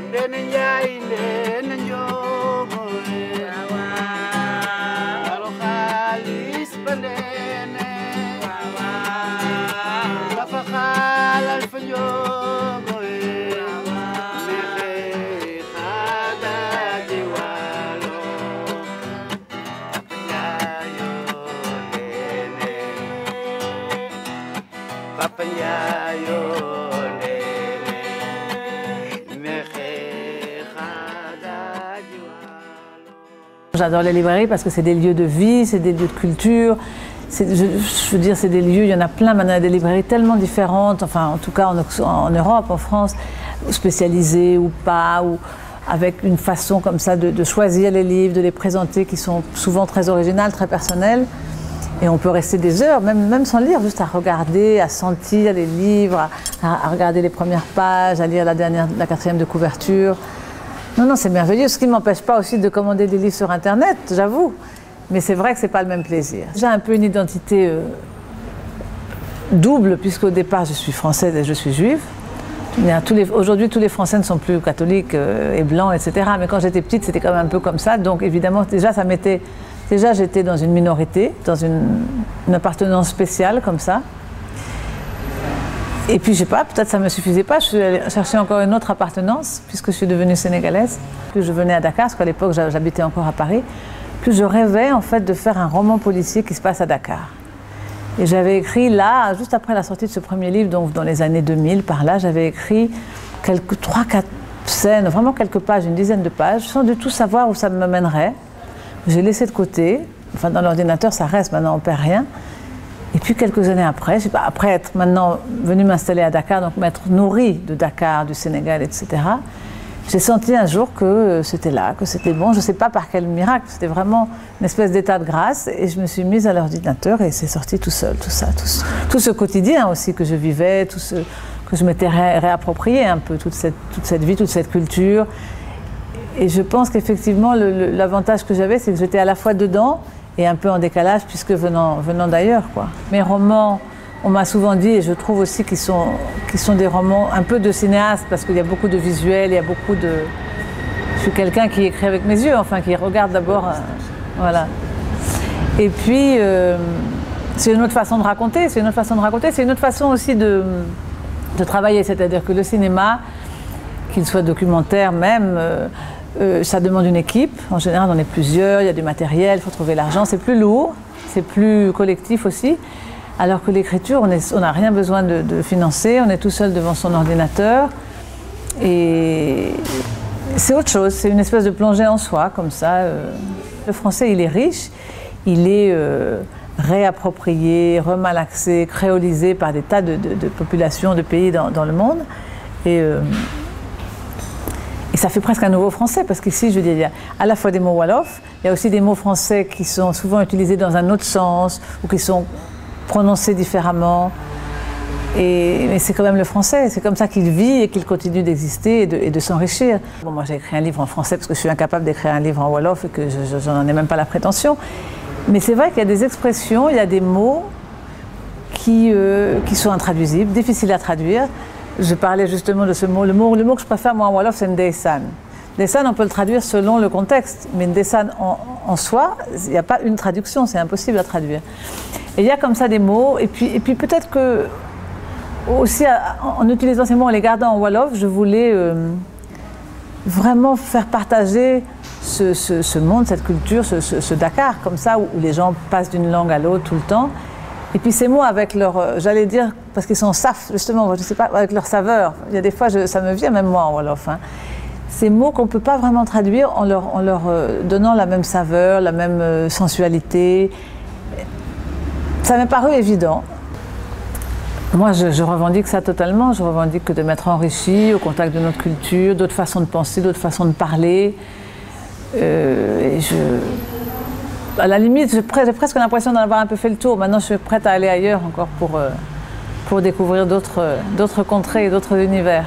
Ndene Njaay ndene njogo alo xaalis ba ndene dafa xaalal fa njogo nexe xaada ji waalo Papa Njaayo J'adore les librairies parce que c'est des lieux de vie, c'est des lieux de culture. Je veux dire, c'est des lieux, il y en a plein maintenant, il y a des librairies tellement différentes, enfin en tout cas en Europe, en France, spécialisées ou pas, ou avec une façon comme ça de choisir les livres, de les présenter, qui sont souvent très originales, très personnelles. Et on peut rester des heures, même sans lire, juste à regarder, à sentir les livres, à regarder les premières pages, à lire la 4e de couverture. Non, c'est merveilleux, ce qui ne m'empêche pas aussi de commander des livres sur Internet, j'avoue. Mais c'est vrai que ce n'est pas le même plaisir. J'ai un peu une identité double, puisqu'au départ, je suis française et je suis juive. Aujourd'hui, tous les Français ne sont plus catholiques et blancs, etc. Mais quand j'étais petite, c'était quand même un peu comme ça. Donc évidemment, déjà, j'étais dans une minorité, dans une appartenance spéciale, comme ça. Et puis, je sais pas, peut-être ça ne me suffisait pas, je suis allée chercher encore une autre appartenance, puisque je suis devenue sénégalaise. Plus je venais à Dakar, parce qu'à l'époque, j'habitais encore à Paris, plus je rêvais, en fait, de faire un roman policier qui se passe à Dakar. Et j'avais écrit là, juste après la sortie de ce premier livre, donc dans les années 2000, par là, j'avais écrit 3-4 scènes, vraiment quelques pages, une dizaine de pages, sans du tout savoir où ça me mènerait. J'ai laissé de côté, enfin, dans l'ordinateur, ça reste, maintenant, on ne perd rien. Et puis quelques années après, je sais pas, après être maintenant venue m'installer à Dakar, donc m'être nourrie de Dakar, du Sénégal, etc., j'ai senti un jour que c'était là, que c'était bon. Je ne sais pas par quel miracle, c'était vraiment une espèce d'état de grâce. Et je me suis mise à l'ordinateur et c'est sorti tout seul, tout ça, tout ce quotidien aussi que je vivais, que je m'étais réapproprié un peu, toute cette vie, toute cette culture. Et je pense qu'effectivement, l'avantage que j'avais, c'est que j'étais à la fois dedans et un peu en décalage, puisque venant d'ailleurs, quoi. Mes romans, on m'a souvent dit, et je trouve aussi qu'ils sont des romans un peu de cinéaste, parce qu'il y a beaucoup de visuels, il y a beaucoup de... Je suis quelqu'un qui écrit avec mes yeux, enfin, qui regarde d'abord, voilà. Et puis, c'est une autre façon de raconter, c'est une autre façon aussi de travailler, c'est-à-dire que le cinéma, qu'il soit documentaire même, ça demande une équipe. En général, on est plusieurs, il y a du matériel, il faut trouver l'argent. C'est plus lourd, c'est plus collectif aussi. Alors que l'écriture, on n'a rien besoin de financer, on est tout seul devant son ordinateur. Et c'est autre chose, c'est une espèce de plongée en soi, comme ça. Le français, il est riche, il est réapproprié, remalaxé, créolisé par des tas de populations, de pays dans le monde. Et ça fait presque un nouveau français, parce qu'ici, je veux dire, il y a à la fois des mots wolof, il y a aussi des mots français qui sont souvent utilisés dans un autre sens, ou qui sont prononcés différemment. Mais c'est quand même le français, c'est comme ça qu'il vit et qu'il continue d'exister et de s'enrichir. Bon, moi, j'ai écrit un livre en français parce que je suis incapable d'écrire un livre en wolof et que je n'en ai même pas la prétention. Mais c'est vrai qu'il y a des expressions, il y a des mots qui sont intraduisibles, difficiles à traduire. Je parlais justement de ce mot. Le mot que je préfère, moi, en wolof, c'est ndeysaan. Ndeysaan, on peut le traduire selon le contexte, mais ndeysaan en soi, il n'y a pas une traduction, c'est impossible à traduire. Et il y a comme ça des mots, et puis peut-être que, aussi, en utilisant ces mots, en les gardant en wolof, je voulais vraiment faire partager ce monde, cette culture, ce Dakar, comme ça, où les gens passent d'une langue à l'autre tout le temps. Et puis ces mots avec leur, j'allais dire, parce qu'ils sont saf, justement, je ne sais pas, avec leur saveur. Il y a des fois, ça me vient même moi en wolof. Hein. Ces mots qu'on ne peut pas vraiment traduire en leur donnant la même saveur, la même sensualité. Ça m'est paru évident. Moi, je revendique ça totalement. Je revendique que de m'être enrichie au contact de notre culture, d'autres façons de penser, d'autres façons de parler. À la limite, j'ai presque l'impression d'en avoir un peu fait le tour. Maintenant, je suis prête à aller ailleurs encore pour découvrir d'autres contrées et d'autres univers.